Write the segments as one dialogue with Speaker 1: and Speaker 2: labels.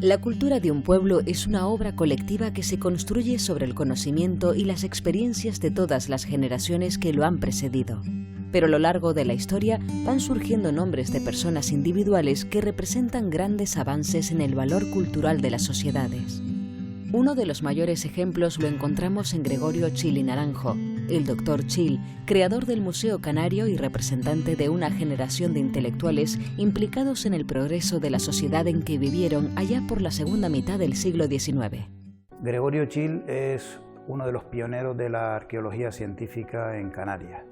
Speaker 1: La cultura de un pueblo es una obra colectiva que se construye sobre el conocimiento y las experiencias de todas las generaciones que lo han precedido. Pero a lo largo de la historia van surgiendo nombres de personas individuales que representan grandes avances en el valor cultural de las sociedades. Uno de los mayores ejemplos lo encontramos en Gregorio Chil y Naranjo, el Dr. Chil, creador del Museo Canario y representante de una generación de intelectuales implicados en el progreso de la sociedad en que vivieron allá por la segunda mitad del siglo XIX.
Speaker 2: Gregorio Chil es uno de los pioneros de la arqueología científica en Canarias.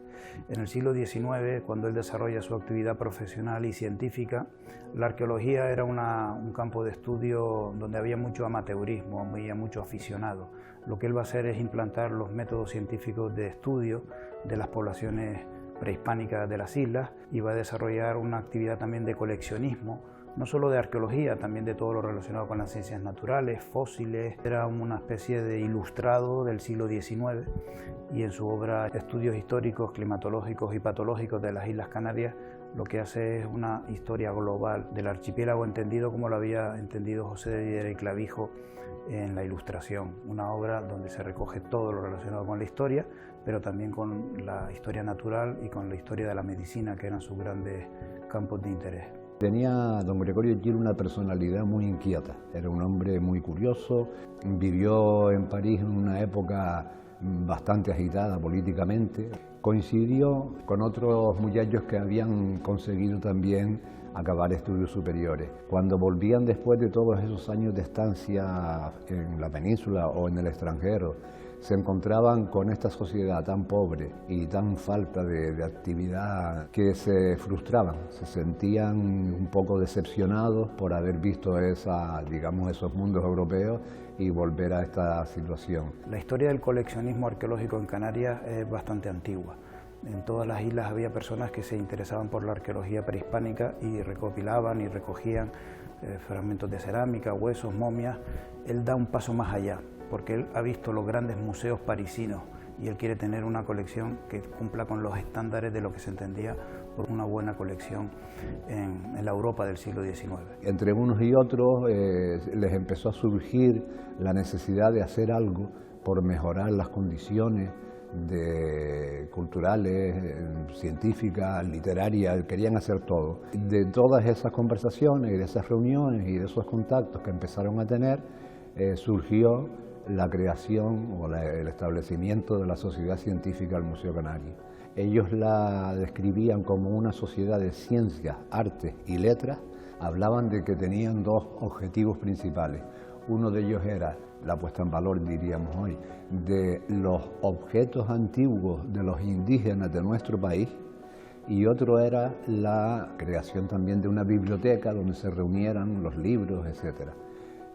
Speaker 2: En el siglo XIX, cuando él desarrolla su actividad profesional y científica, la arqueología era un campo de estudio donde había mucho amateurismo, había mucho aficionado. Lo que él va a hacer es implantar los métodos científicos de estudio de las poblaciones prehispánicas de las islas y va a desarrollar una actividad también de coleccionismo, no solo de arqueología, también de todo lo relacionado con las ciencias naturales, fósiles. Era una especie de ilustrado del siglo XIX y en su obra Estudios históricos, climatológicos y patológicos de las Islas Canarias lo que hace es una historia global del archipiélago entendido como lo había entendido José de Dider y Clavijo en la Ilustración, una obra donde se recoge todo lo relacionado con la historia, pero también con la historia natural y con la historia de la medicina, que eran sus grandes campos de interés.
Speaker 3: Tenía don Gregorio Chil una personalidad muy inquieta, era un hombre muy curioso, vivió en París en una época bastante agitada políticamente, coincidió con otros muchachos que habían conseguido también acabar estudios superiores. Cuando volvían después de todos esos años de estancia en la península o en el extranjero, se encontraban con esta sociedad tan pobre y tan falta de actividad que se frustraban, se sentían un poco decepcionados por haber visto esos mundos europeos y volver a esta situación.
Speaker 2: La historia del coleccionismo arqueológico en Canarias es bastante antigua. En todas las islas había personas que se interesaban por la arqueología prehispánica y recopilaban y recogían fragmentos de cerámica, huesos, momias. Él da un paso más allá, porque él ha visto los grandes museos parisinos y él quiere tener una colección que cumpla con los estándares de lo que se entendía por una buena colección en la Europa del siglo XIX.
Speaker 3: Entre unos y otros les empezó a surgir la necesidad de hacer algo por mejorar las condiciones culturales, científicas, literarias, querían hacer todo. De todas esas conversaciones y de esas reuniones y de esos contactos que empezaron a tener, surgió la creación o el establecimiento de la Sociedad Científica del Museo Canario. Ellos la describían como una sociedad de ciencias, artes y letras. Hablaban de que tenían dos objetivos principales. Uno de ellos era la puesta en valor, diríamos hoy, de los objetos antiguos de los indígenas de nuestro país, y otro era la creación también de una biblioteca donde se reunieran los libros, etc.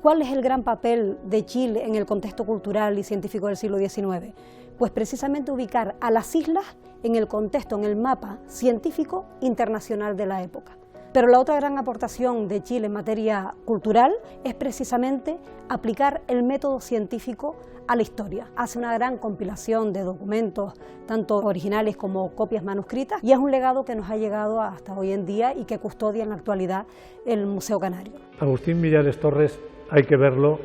Speaker 4: ¿Cuál es el gran papel de Chile en el contexto cultural y científico del siglo XIX? Pues precisamente ubicar a las islas en el contexto, en el mapa científico internacional de la época. Pero la otra gran aportación de Chile en materia cultural es precisamente aplicar el método científico a la historia. Hace una gran compilación de documentos, tanto originales como copias manuscritas, y es un legado que nos ha llegado hasta hoy en día y que custodia en la actualidad el Museo Canario.
Speaker 5: Agustín Millares Torres hay que verlo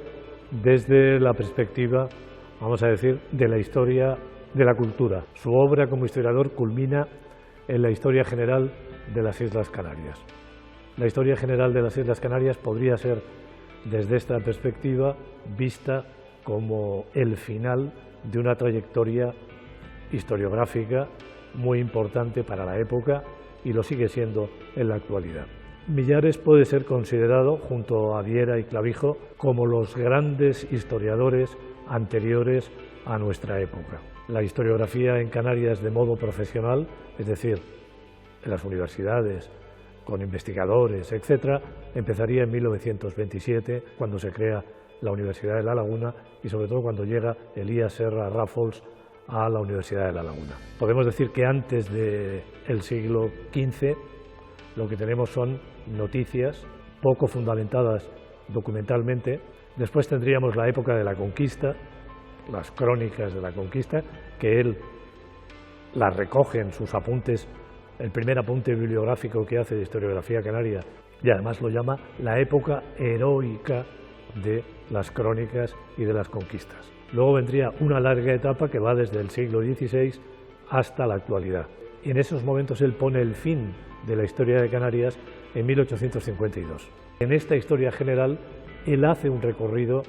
Speaker 5: desde la perspectiva, vamos a decir, de la historia de la cultura. Su obra como historiador culmina en la historia general de las Islas Canarias. La historia general de las Islas Canarias podría ser, desde esta perspectiva, vista como el final de una trayectoria historiográfica muy importante para la época y lo sigue siendo en la actualidad. Millares puede ser considerado, junto a Viera y Clavijo, como los grandes historiadores anteriores a nuestra época. La historiografía en Canarias de modo profesional, es decir, en las universidades, con investigadores, etc., empezaría en 1927, cuando se crea la Universidad de La Laguna y sobre todo cuando llega Elías Serra Rafols a la Universidad de La Laguna. Podemos decir que antes del siglo XV lo que tenemos son noticias poco fundamentadas documentalmente. Después tendríamos la época de la conquista, las crónicas de la conquista, que él las recoge en sus apuntes. El primer apunte bibliográfico que hace de historiografía canaria y además lo llama la época heroica de las crónicas y de las conquistas. Luego vendría una larga etapa que va desde el siglo XVI hasta la actualidad. Y en esos momentos él pone el fin de la historia de Canarias en 1852. En esta historia general él hace un recorrido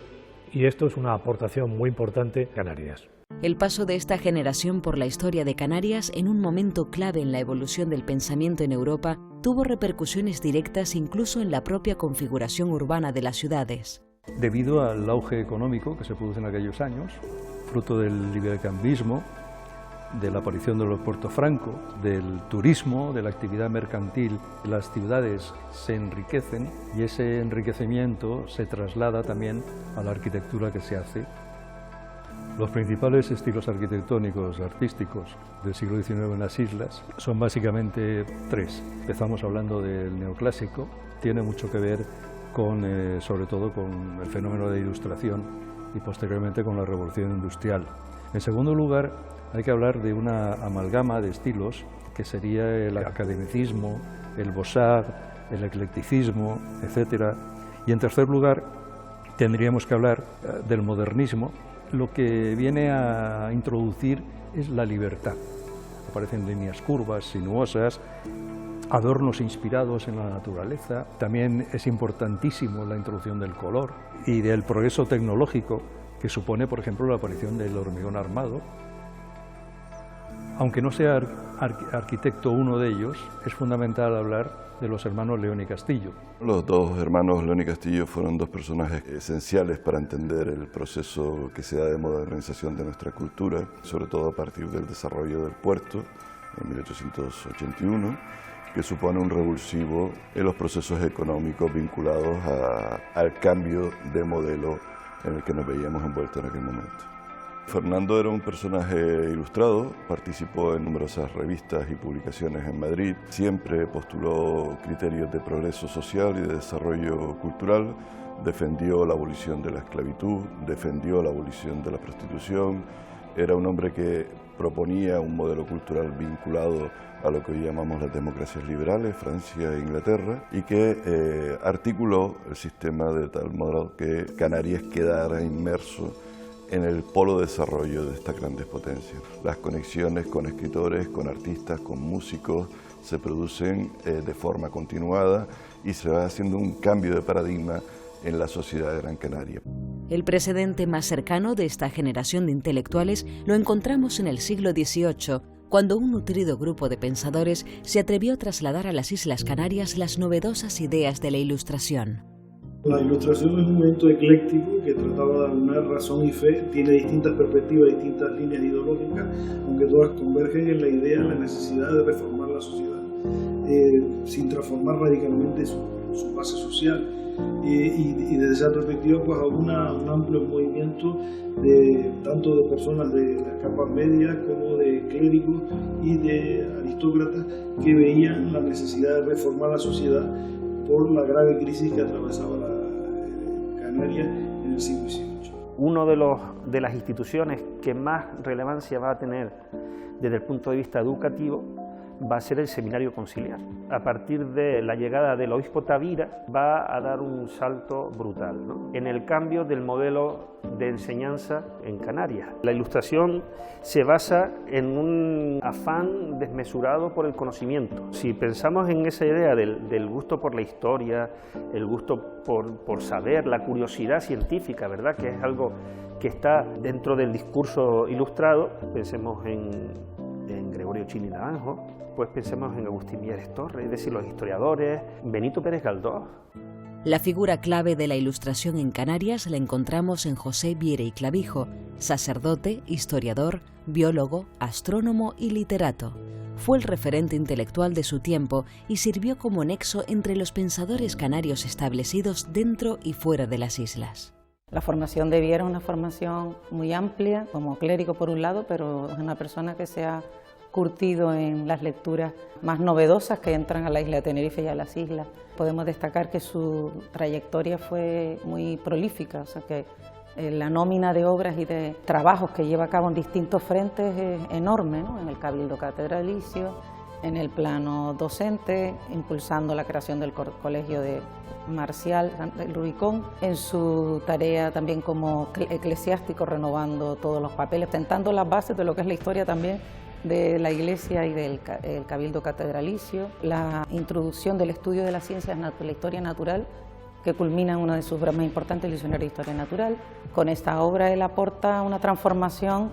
Speaker 5: y esto es una aportación muy importante a Canarias.
Speaker 1: El paso de esta generación por la historia de Canarias en un momento clave en la evolución del pensamiento en Europa tuvo repercusiones directas incluso en la propia configuración urbana de las ciudades.
Speaker 6: Debido al auge económico que se produce en aquellos años, fruto del liberecambismo, de la aparición de los puertos francos, del turismo, de la actividad mercantil, las ciudades se enriquecen y ese enriquecimiento se traslada también a la arquitectura que se hace. Los principales estilos arquitectónicos, artísticos del siglo XIX en las islas son básicamente tres. Empezamos hablando del neoclásico, tiene mucho que ver con, sobre todo con el fenómeno de Ilustración y posteriormente con la Revolución Industrial. En segundo lugar, hay que hablar de una amalgama de estilos que sería el academicismo, el beaux-arts, el eclecticismo, etc. Y en tercer lugar, tendríamos que hablar del modernismo. Lo que viene a introducir es la libertad. Aparecen líneas curvas, sinuosas, adornos inspirados en la naturaleza. También es importantísimo la introducción del color y del progreso tecnológico que supone, por ejemplo, la aparición del hormigón armado. Aunque no sea arquitecto uno de ellos, es fundamental hablar de los hermanos León y Castillo.
Speaker 7: Los dos hermanos León y Castillo fueron dos personajes esenciales para entender el proceso que se da de modernización de nuestra cultura, sobre todo a partir del desarrollo del puerto en 1881, que supone un revulsivo en los procesos económicos vinculados al cambio de modelo en el que nos veíamos envueltos en aquel momento. Fernando era un personaje ilustrado, participó en numerosas revistas y publicaciones en Madrid, siempre postuló criterios de progreso social y de desarrollo cultural, defendió la abolición de la esclavitud, defendió la abolición de la prostitución, era un hombre que proponía un modelo cultural vinculado a lo que hoy llamamos las democracias liberales, Francia e Inglaterra, y que articuló el sistema de tal modo que Canarias quedara inmerso en el polo de desarrollo de estas grandes potencias. Las conexiones con escritores, con artistas, con músicos se producen de forma continuada y se va haciendo un cambio de paradigma en la sociedad de Gran Canaria.
Speaker 1: El precedente más cercano de esta generación de intelectuales lo encontramos en el siglo XVIII, cuando un nutrido grupo de pensadores se atrevió a trasladar a las Islas Canarias las novedosas ideas de la Ilustración.
Speaker 8: La Ilustración es un movimiento ecléctico que trataba de aunar razón y fe, tiene distintas perspectivas, distintas líneas ideológicas, aunque todas convergen en la idea de la necesidad de reformar la sociedad, sin transformar radicalmente su base social. Y desde esa perspectiva pues un amplio movimiento tanto de personas de las capas medias como de clérigos y de aristócratas que veían la necesidad de reformar la sociedad por la grave crisis que atravesaba la Canarias en el siglo XVIII.
Speaker 9: Uno de las instituciones que más relevancia va a tener desde el punto de vista educativo va a ser el Seminario Conciliar. A partir de la llegada del obispo Tavira va a dar un salto brutal, ¿no?, en el cambio del modelo de enseñanza en Canarias. La Ilustración se basa en un afán desmesurado por el conocimiento. Si pensamos en esa idea del gusto por la historia, el gusto por saber, la curiosidad científica, ¿verdad?, que es algo que está dentro del discurso ilustrado, pensemos en Gregorio Chili Naranjo, pues pensemos en Agustín Mieres Torres, es decir, los historiadores, Benito Pérez Galdós.
Speaker 1: La figura clave de la Ilustración en Canarias la encontramos en José Viera y Clavijo, sacerdote, historiador, biólogo, astrónomo y literato. Fue el referente intelectual de su tiempo y sirvió como nexo entre los pensadores canarios establecidos dentro y fuera de las islas.
Speaker 10: La formación de Viera es una formación muy amplia, como clérigo por un lado, pero es una persona que se ha curtido en las lecturas más novedosas que entran a la isla de Tenerife y a las islas. Podemos destacar que su trayectoria fue muy prolífica, o sea que la nómina de obras y de trabajos que lleva a cabo en distintos frentes es enorme, ¿no?, en el Cabildo Catedralicio, en el plano docente, impulsando la creación del Colegio de Marcial del Rubicón, en su tarea también como eclesiástico, renovando todos los papeles, tentando las bases de lo que es la historia también de la Iglesia y del Cabildo Catedralicio, la introducción del estudio de las ciencias, la historia natural, que culmina en una de sus obras más importantes, el Diccionario de Historia Natural. Con esta obra él aporta una transformación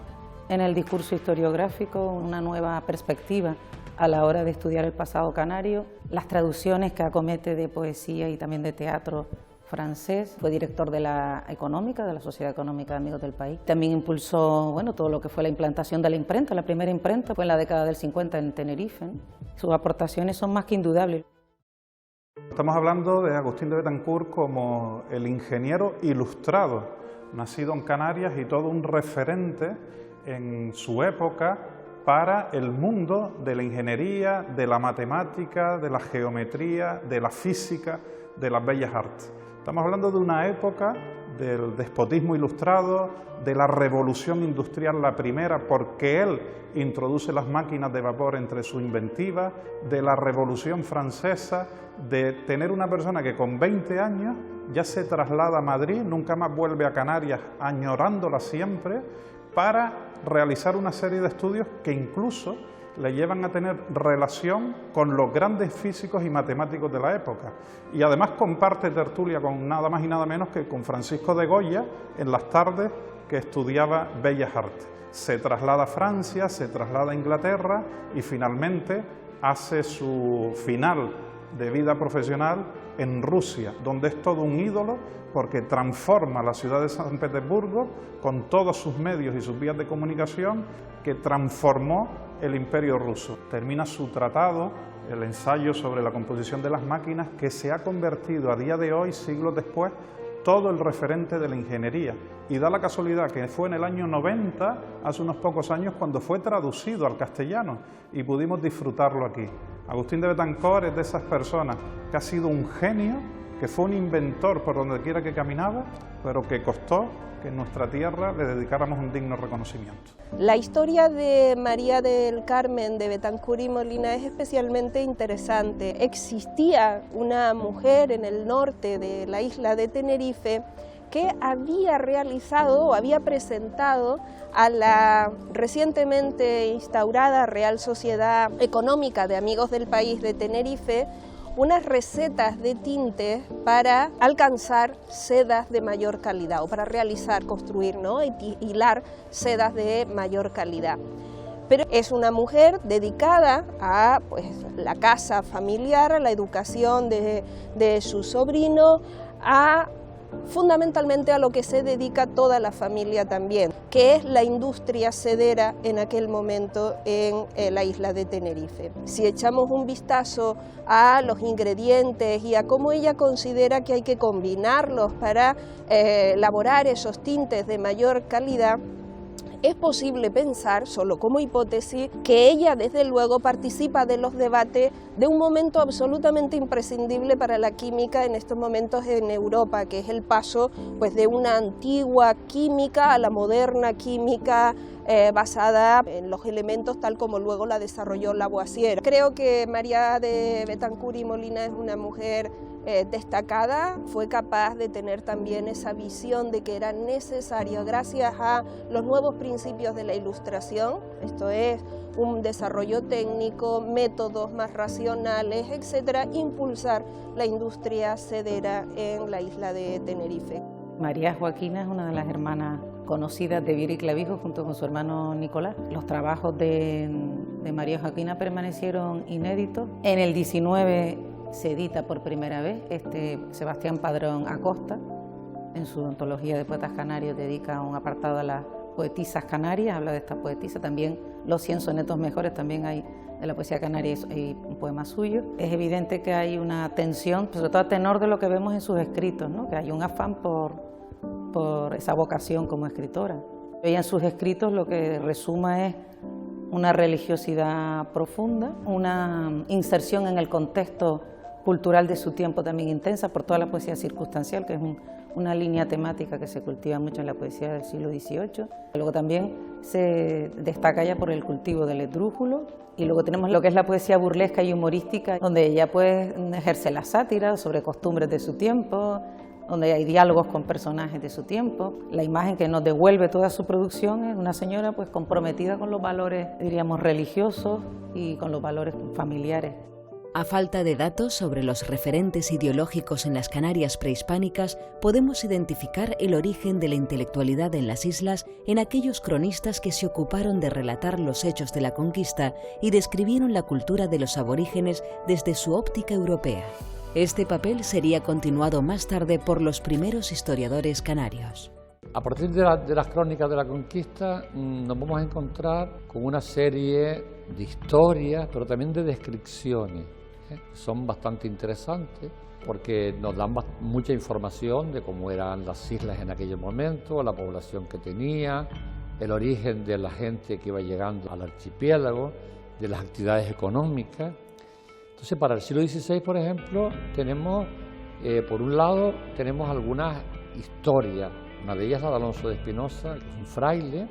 Speaker 10: en el discurso historiográfico, una nueva perspectiva a la hora de estudiar el pasado canario, las traducciones que acomete de poesía y también de teatro francés. Fue director de la Económica, de la Sociedad Económica de Amigos del País. También impulsó todo lo que fue la implantación de la imprenta. La primera imprenta fue en la década del 50 en Tenerife. Sus aportaciones son más que indudables.
Speaker 11: Estamos hablando de Agustín de Betancourt como el ingeniero ilustrado, nacido en Canarias y todo un referente en su época para el mundo de la ingeniería, de la matemática, de la geometría, de la física, de las bellas artes. Estamos hablando de una época del despotismo ilustrado, de la revolución industrial, la primera, porque él introduce las máquinas de vapor entre su inventiva, de la Revolución Francesa, de tener una persona que con 20 años ya se traslada a Madrid, nunca más vuelve a Canarias, añorándola siempre, para realizar una serie de estudios que incluso le llevan a tener relación con los grandes físicos y matemáticos de la época. Y además comparte tertulia con nada más y nada menos que con Francisco de Goya en las tardes que estudiaba Bellas Artes. Se traslada a Francia, se traslada a Inglaterra y finalmente hace su final de vida profesional en Rusia, donde es todo un ídolo porque transforma la ciudad de San Petersburgo con todos sus medios y sus vías de comunicación, que transformó el Imperio ruso. Termina su tratado, el ensayo sobre la composición de las máquinas, que se ha convertido a día de hoy, siglos después, todo el referente de la ingeniería. Y da la casualidad que fue en el año 90, hace unos pocos años, cuando fue traducido al castellano y pudimos disfrutarlo aquí. Agustín de Betancourt es de esas personas que ha sido un genio, que fue un inventor por donde quiera que caminaba, pero que costó que en nuestra tierra le dedicáramos un digno reconocimiento.
Speaker 12: La historia de María del Carmen de Betancourt y Molina es especialmente interesante. Existía una mujer en el norte de la isla de Tenerife que había realizado o había presentado a la recientemente instaurada Real Sociedad Económica de Amigos del País de Tenerife unas recetas de tintes para alcanzar sedas de mayor calidad o para realizar, construir, hilar sedas de mayor calidad. Pero es una mujer dedicada a la casa familiar, a la educación de su sobrino, fundamentalmente a lo que se dedica toda la familia también, que es la industria sedera en aquel momento en la isla de Tenerife. Si echamos un vistazo a los ingredientes y a cómo ella considera que hay que combinarlos para elaborar esos tintes de mayor calidad, es posible pensar, solo como hipótesis, que ella desde luego participa de los debates de un momento absolutamente imprescindible para la química en estos momentos en Europa, que es el paso de una antigua química a la moderna química basada en los elementos tal como luego la desarrolló Lavoisier. Creo que María de Betancourt y Molina es una mujer destacada, fue capaz de tener también esa visión de que era necesario, gracias a los nuevos principios de la ilustración, esto es un desarrollo técnico, métodos más racionales, etcétera, impulsar la industria sedera en la isla de Tenerife.
Speaker 10: María Joaquina es una de las hermanas conocidas de Viera y Clavijo junto con su hermano Nicolás. Los trabajos de María Joaquina permanecieron inéditos. En el 19 se edita por primera vez Sebastián Padrón Acosta, en su antología de poetas canarios dedica un apartado a las poetisas canarias, habla de estas poetisas, también los 100 sonetos mejores, también hay de la poesía canaria hay un poema suyo. Es evidente que hay una tensión, sobre todo a tenor de lo que vemos en sus escritos, que hay un afán por esa vocación como escritora. Ella en sus escritos lo que resuma es una religiosidad profunda, una inserción en el contexto cultural de su tiempo también intensa por toda la poesía circunstancial, que es una línea temática que se cultiva mucho en la poesía del siglo XVIII. Luego también se destaca ya por el cultivo del esdrújulo, y luego tenemos lo que es la poesía burlesca y humorística, donde ella pues ejerce la sátira sobre costumbres de su tiempo, donde hay diálogos con personajes de su tiempo. La imagen que nos devuelve toda su producción es una señora pues comprometida con los valores, diríamos, religiosos y con los valores familiares.
Speaker 1: A falta de datos sobre los referentes ideológicos en las Canarias prehispánicas, podemos identificar el origen de la intelectualidad en las islas en aquellos cronistas que se ocuparon de relatar los hechos de la conquista y describieron la cultura de los aborígenes desde su óptica europea. Este papel sería continuado más tarde por los primeros historiadores canarios.
Speaker 13: A partir de las crónicas de la conquista nos vamos a encontrar con una serie de historias, pero también de descripciones. Son bastante interesantes porque nos dan mucha información de cómo eran las islas en aquel momento, la población que tenía, el origen de la gente que iba llegando al archipiélago, de las actividades económicas. Entonces, para el siglo XVI, por ejemplo, tenemos, por un lado, tenemos algunas historias. Una de ellas la de Alonso de Espinosa, que es un fraile,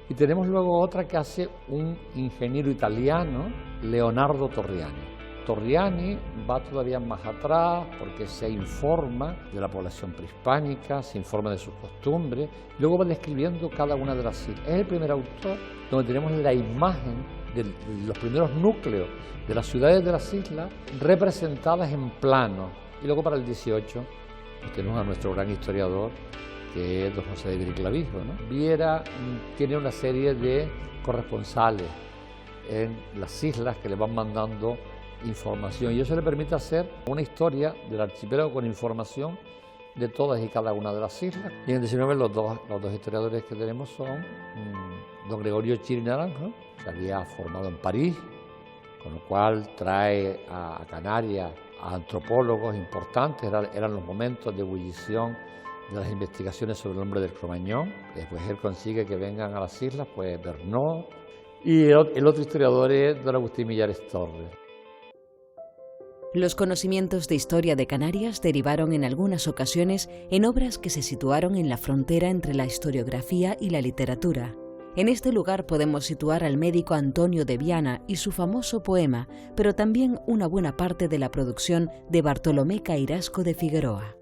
Speaker 13: y tenemos luego otra que hace un ingeniero italiano, Leonardo Torriani. Torriani va todavía más atrás porque se informa de la población prehispánica, se informa de sus costumbres, y luego va describiendo cada una de las islas. Es el primer autor donde tenemos la imagen de los primeros núcleos de las ciudades de las islas representadas en plano. Y luego para el 18 pues tenemos a nuestro gran historiador, que es don José de Clavijo, ¿no? Viera tiene una serie de corresponsales en las islas que le van mandando información, y eso le permite hacer una historia del archipiélago con información de todas y cada una de las islas. Y en el 19 los dos historiadores que tenemos son don Gregorio Chiri Naranjo, que había formado en París, con lo cual trae a Canarias a antropólogos importantes. Eran los momentos de ebullición de las investigaciones sobre el hombre del Cromañón. Después él consigue que vengan a las islas, pues Bernot, y el otro historiador es don Agustín Millares Torres.
Speaker 1: Los conocimientos de historia de Canarias derivaron en algunas ocasiones en obras que se situaron en la frontera entre la historiografía y la literatura. En este lugar podemos situar al médico Antonio de Viana y su famoso poema, pero también una buena parte de la producción de Bartolomé Cairasco de Figueroa.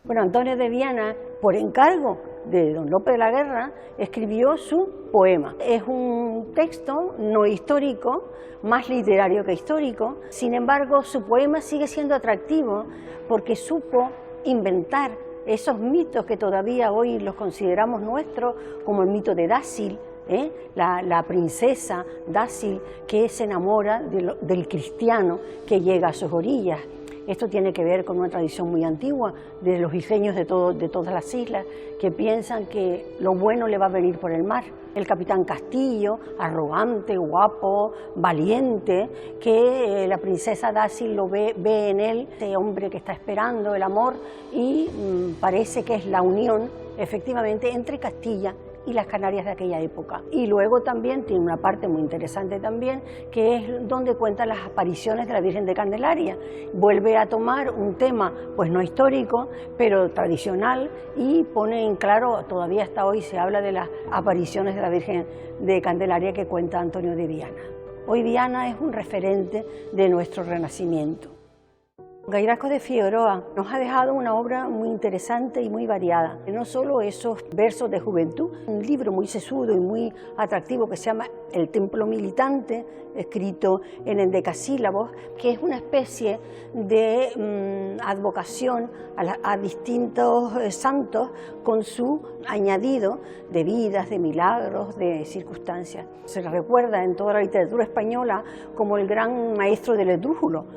Speaker 14: Bueno, Antonio de Viana, por encargo de don Lope de la Guerra, escribió su poema. Es un texto no histórico, más literario que histórico. Sin embargo, su poema sigue siendo atractivo porque supo inventar esos mitos que todavía hoy los consideramos nuestros, como el mito de Dácil, la princesa Dácil que se enamora del cristiano que llega a sus orillas. Esto tiene que ver con una tradición muy antigua de los isleños de todas las islas, que piensan que lo bueno le va a venir por el mar. El capitán Castillo, arrogante, guapo, valiente, que la princesa Dácil lo ve en él, ese hombre que está esperando el amor, y parece que es la unión, efectivamente, entre Castilla y las Canarias de aquella época. Y luego también tiene una parte muy interesante también, que es donde cuenta las apariciones de la Virgen de Candelaria. Vuelve a tomar un tema, pues no histórico, pero tradicional, y pone en claro, todavía hasta hoy se habla de las apariciones de la Virgen de Candelaria que cuenta Antonio de Viana. Hoy Viana es un referente de nuestro Renacimiento. Cairasco de Figueroa nos ha dejado una obra muy interesante y muy variada. No solo esos versos de juventud, un libro muy sesudo y muy atractivo que se llama El Templo Militante, escrito en endecasílabos, que es una especie de advocación a distintos santos con su añadido de vidas, de milagros, de circunstancias. Se le recuerda en toda la literatura española como el gran maestro del esdrújulo,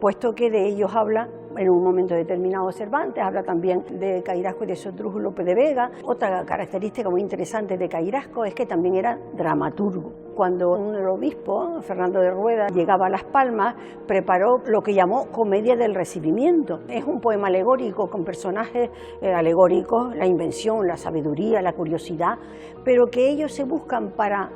Speaker 14: puesto que de ellos habla en un momento determinado Cervantes, habla también de Cairasco y de su esdrújulo Lope de Vega. Otra característica muy interesante de Cairasco es que también era dramaturgo. Cuando el obispo, Fernando de Rueda, llegaba a Las Palmas, preparó lo que llamó Comedia del Recibimiento. Es un poema alegórico con personajes alegóricos, la invención, la sabiduría, la curiosidad, pero que ellos se buscan para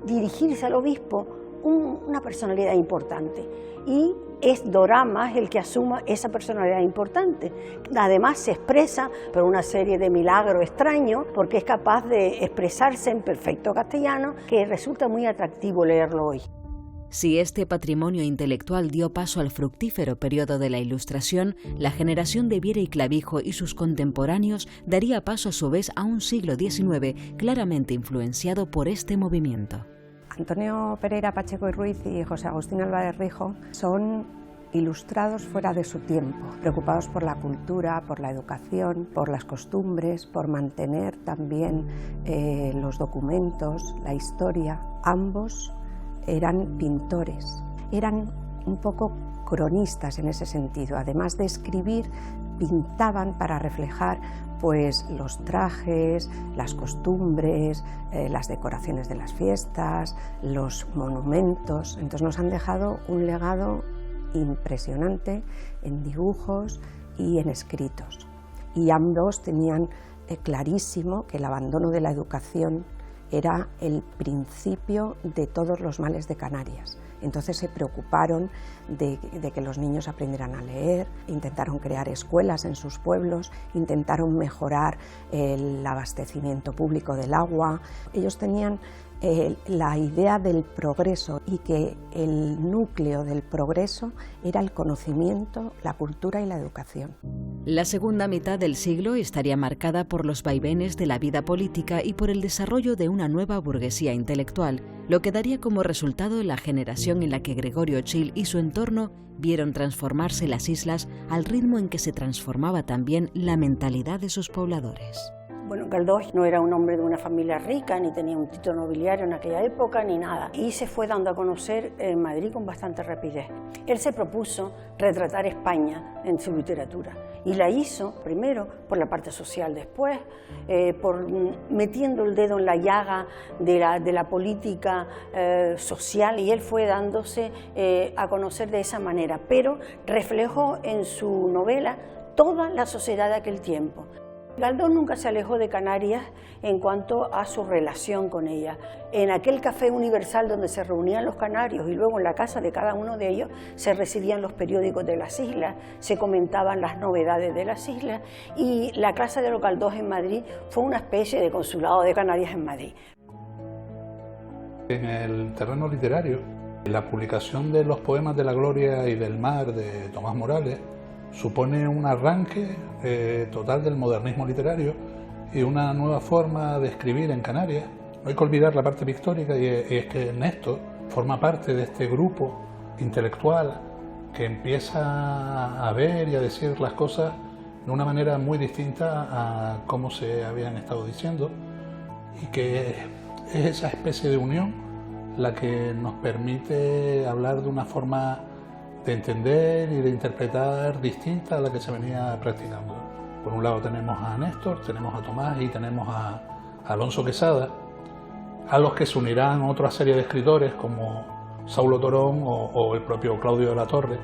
Speaker 14: dirigirse al obispo una personalidad importante, y es Doramas el que asuma esa personalidad importante. Además se expresa por una serie de milagros extraños, porque es capaz de expresarse en perfecto castellano, que resulta muy atractivo leerlo hoy.
Speaker 1: Si este patrimonio intelectual dio paso al fructífero periodo de la Ilustración, la generación de Viera y Clavijo y sus contemporáneos daría paso a su vez a un siglo XIX claramente influenciado por este movimiento.
Speaker 15: Antonio Pereira Pacheco y Ruiz y José Agustín Álvarez Rijo son ilustrados fuera de su tiempo, preocupados por la cultura, por la educación, por las costumbres, por mantener también los documentos, la historia. Ambos eran pintores, eran un poco cronistas en ese sentido. Además de escribir, pintaban para reflejar pues los trajes, las costumbres, las decoraciones de las fiestas, los monumentos. Entonces nos han dejado un legado impresionante en dibujos y en escritos. Y ambos tenían clarísimo que el abandono de la educación era el principio de todos los males de Canarias. Entonces se preocuparon de que los niños aprendieran a leer, intentaron crear escuelas en sus pueblos, intentaron mejorar el abastecimiento público del agua. Ellos tenían la idea del progreso y que el núcleo del progreso era el conocimiento, la cultura y la educación.
Speaker 1: La segunda mitad del siglo estaría marcada por los vaivenes de la vida política y por el desarrollo de una nueva burguesía intelectual, lo que daría como resultado la generación en la que Gregorio Txil y su entorno vieron transformarse las islas al ritmo en que se transformaba también la mentalidad de sus pobladores.
Speaker 14: Bueno, Galdós no era un hombre de una familia rica, ni tenía un título nobiliario en aquella época, ni nada. Y se fue dando a conocer en Madrid con bastante rapidez. Él se propuso retratar España en su literatura. Y la hizo, primero, por la parte social, después, por metiendo el dedo en la llaga de la política social, y él fue dándose a conocer de esa manera. Pero reflejó en su novela toda la sociedad de aquel tiempo. Galdós nunca se alejó de Canarias en cuanto a su relación con ella. En aquel café universal donde se reunían los canarios y luego en la casa de cada uno de ellos se recibían los periódicos de las islas, se comentaban las novedades de las islas, y la casa de los Galdós en Madrid fue una especie de consulado de Canarias en Madrid.
Speaker 16: En el terreno literario, la publicación de los poemas de la Gloria y del Mar de Tomás Morales supone un arranque total del modernismo literario y una nueva forma de escribir en Canarias. No hay que olvidar la parte pictórica, y es que Néstor forma parte de este grupo intelectual que empieza a ver y a decir las cosas de una manera muy distinta a cómo se habían estado diciendo, y que es esa especie de unión la que nos permite hablar de una forma de entender y de interpretar distinta a la que se venía practicando. Por un lado tenemos a Néstor, tenemos a Tomás y tenemos a Alonso Quesada, a los que se unirán otra serie de escritores como Saulo Torón o el propio Claudio de la Torre,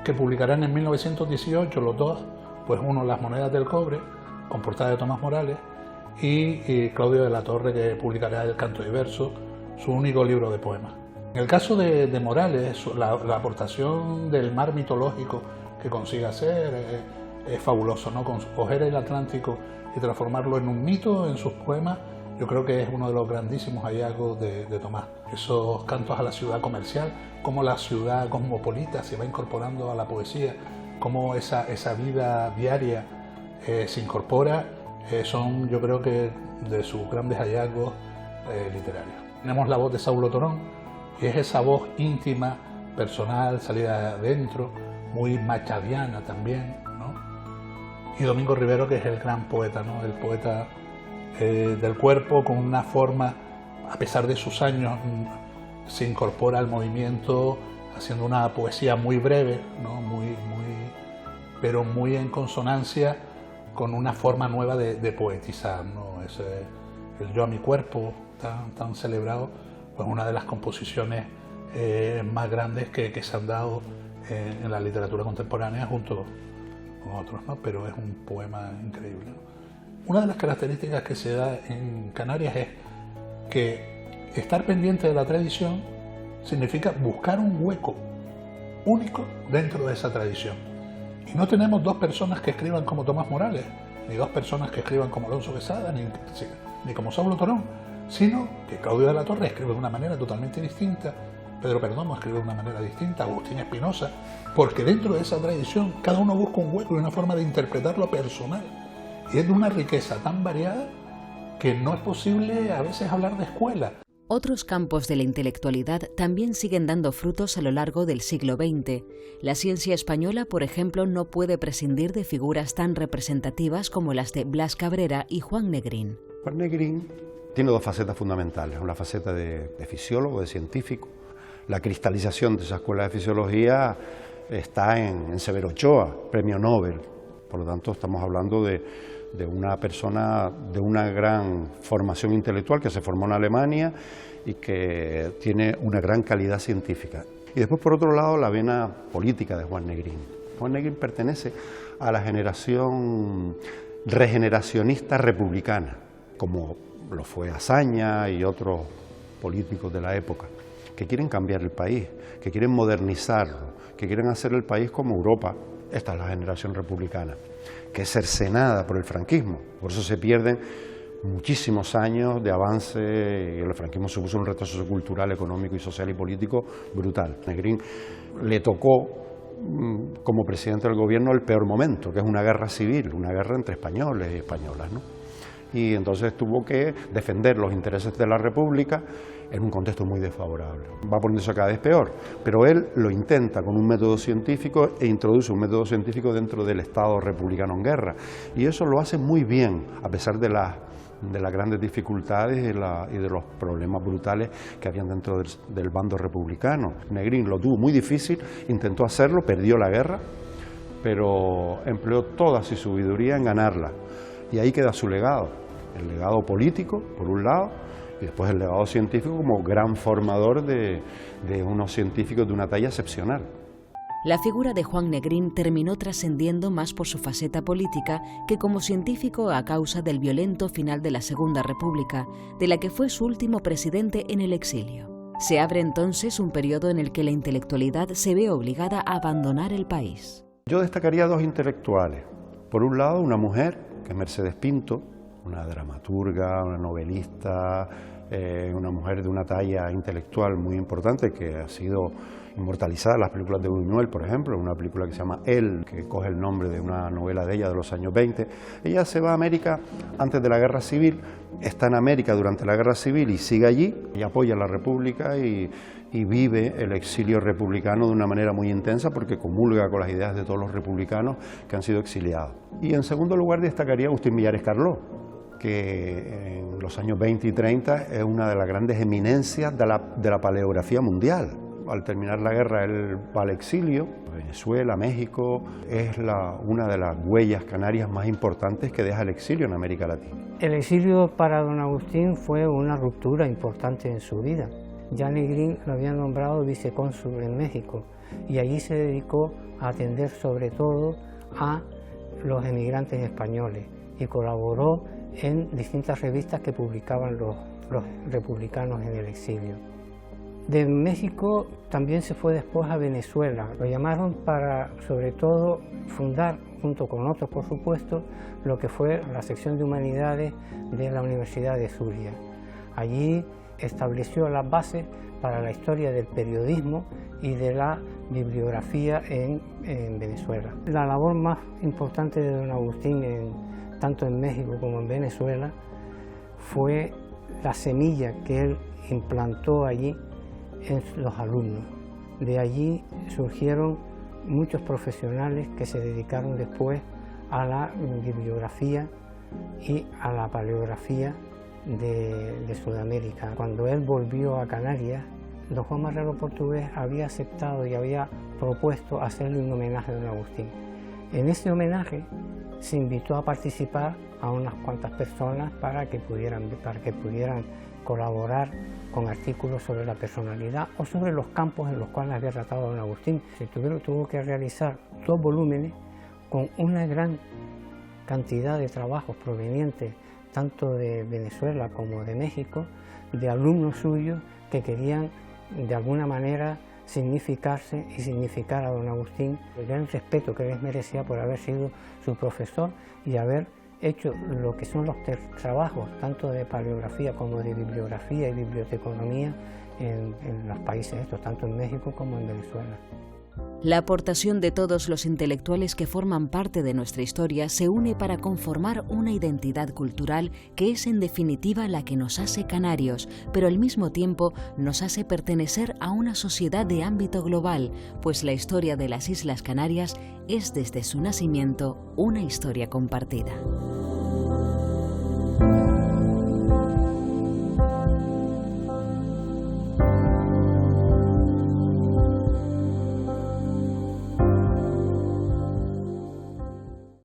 Speaker 16: que publicarán en 1918 los dos, pues uno Las monedas del cobre, con portada de Tomás Morales, y Claudio de la Torre, que publicará El canto y verso, su único libro de poemas. En el caso de Morales, la aportación del mar mitológico que consigue hacer es fabuloso, ¿no? Coger el Atlántico y transformarlo en un mito en sus poemas, yo creo que es uno de los grandísimos hallazgos de Tomás. Esos cantos a la ciudad comercial, cómo la ciudad cosmopolita se va incorporando a la poesía, cómo esa vida diaria se incorpora, son yo creo que de sus grandes hallazgos literarios. Tenemos la voz de Saulo Torón, y es esa voz íntima, personal, salida de adentro, muy machadiana también, ¿no? Y Domingo Rivero, que es el gran poeta, ¿no? El poeta del cuerpo, con una forma, a pesar de sus años, se incorpora al movimiento haciendo una poesía muy breve, ¿no? Pero muy en consonancia con una forma nueva de poetizar, ¿no? El Yo a mi cuerpo, tan celebrado, pues una de las composiciones más grandes que se han dado en la literatura contemporánea junto con otros, ¿no? Pero es un poema increíble, ¿no? Una de las características que se da en Canarias es que estar pendiente de la tradición significa buscar un hueco único dentro de esa tradición. Y no tenemos dos personas que escriban como Tomás Morales, ni dos personas que escriban como Alonso Quesada, ni como Saulo Torón, sino que Claudio de la Torre escribe de una manera totalmente distinta, Pedro Perdomo escribe de una manera distinta, Agustín Espinosa, porque dentro de esa tradición cada uno busca un hueco y una forma de interpretarlo personal. Y es de una riqueza tan variada que no es posible a veces hablar de escuela.
Speaker 1: Otros campos de la intelectualidad también siguen dando frutos a lo largo del siglo XX. La ciencia española, por ejemplo, no puede prescindir de figuras tan representativas como las de Blas Cabrera y Juan Negrín.
Speaker 17: Juan Negrín tiene dos facetas fundamentales, una faceta de fisiólogo, de científico. La cristalización de esa escuela de fisiología está en Severo Ochoa, premio Nobel. Por lo tanto, estamos hablando de una persona de una gran formación intelectual que se formó en Alemania y que tiene una gran calidad científica. Y después, por otro lado, la vena política de Juan Negrín. Juan Negrín pertenece a la generación regeneracionista republicana, como lo fue Azaña y otros políticos de la época, que quieren cambiar el país, que quieren modernizarlo, que quieren hacer el país como Europa. Esta es la generación republicana, que es cercenada por el franquismo. Por eso se pierden muchísimos años de avance y el franquismo supuso un retroceso cultural, económico y social y político brutal. Negrín le tocó como presidente del gobierno el peor momento, que es una guerra civil, una guerra entre españoles y españolas, ¿no? Y entonces tuvo que defender los intereses de la República en un contexto muy desfavorable. Va poniéndose cada vez peor, pero él lo intenta con un método científico e introduce un método científico dentro del Estado republicano en guerra. Y eso lo hace muy bien, a pesar de las grandes dificultades y de los problemas brutales que habían dentro del bando republicano. Negrín lo tuvo muy difícil, intentó hacerlo, perdió la guerra, pero empleó toda su sabiduría en ganarla. Y ahí queda su legado, el legado político, por un lado, y después el legado científico como gran formador de unos científicos de una talla excepcional.
Speaker 1: La figura de Juan Negrín terminó trascendiendo más por su faceta política que como científico a causa del violento final de la Segunda República, de la que fue su último presidente en el exilio. Se abre entonces un periodo en el que la intelectualidad se ve obligada a abandonar el país.
Speaker 17: Yo destacaría dos intelectuales. Por un lado, una mujer, que es Mercedes Pinto, una dramaturga, una novelista, una mujer de una talla intelectual muy importante que ha sido inmortalizada en las películas de Buñuel, por ejemplo, una película que se llama Él, que coge el nombre de una novela de ella de los años 20. Ella se va a América antes de la Guerra Civil, está en América durante la Guerra Civil y sigue allí, y apoya a la República y vive el exilio republicano de una manera muy intensa porque comulga con las ideas de todos los republicanos que han sido exiliados. Y en segundo lugar destacaría a Agustín Villares Carló, que en los años 20 y 30 es una de las grandes eminencias de la paleografía mundial. Al terminar la guerra él va al exilio, Venezuela, México, es una de las huellas canarias más importantes que deja el exilio en América Latina.
Speaker 18: El exilio para don Agustín fue una ruptura importante en su vida. Ya Negrín lo había nombrado vicecónsul en México y allí se dedicó a atender sobre todo a los emigrantes españoles y colaboró en distintas revistas que publicaban los republicanos en el exilio. De México también se fue después a Venezuela. Lo llamaron para, sobre todo, fundar, junto con otros por supuesto, lo que fue la sección de Humanidades de la Universidad de Zulia. Allí estableció las bases para la historia del periodismo y de la bibliografía en Venezuela. La labor más importante de don Agustín, tanto en México como en Venezuela, fue la semilla que él implantó allí en los alumnos. De allí surgieron muchos profesionales que se dedicaron después a la bibliografía y a la paleografía de Sudamérica. Cuando él volvió a Canarias, don Juan Marrero Portugués había aceptado y había propuesto hacerle un homenaje a don Agustín. En ese homenaje se invitó a participar a unas cuantas personas para que pudieran colaborar con artículos sobre la personalidad o sobre los campos en los cuales había tratado don Agustín. Tuvo que realizar 2 volúmenes con una gran cantidad de trabajos provenientes tanto de Venezuela como de México, de alumnos suyos que querían de alguna manera significarse y significar a don Agustín el gran respeto que les merecía por haber sido su profesor y haber hecho lo que son los trabajos tanto de paleografía como de bibliografía y biblioteconomía en los países estos, tanto en México como en Venezuela.
Speaker 1: La aportación de todos los intelectuales que forman parte de nuestra historia se une para conformar una identidad cultural que es en definitiva la que nos hace canarios, pero al mismo tiempo nos hace pertenecer a una sociedad de ámbito global, pues la historia de las Islas Canarias es desde su nacimiento una historia compartida.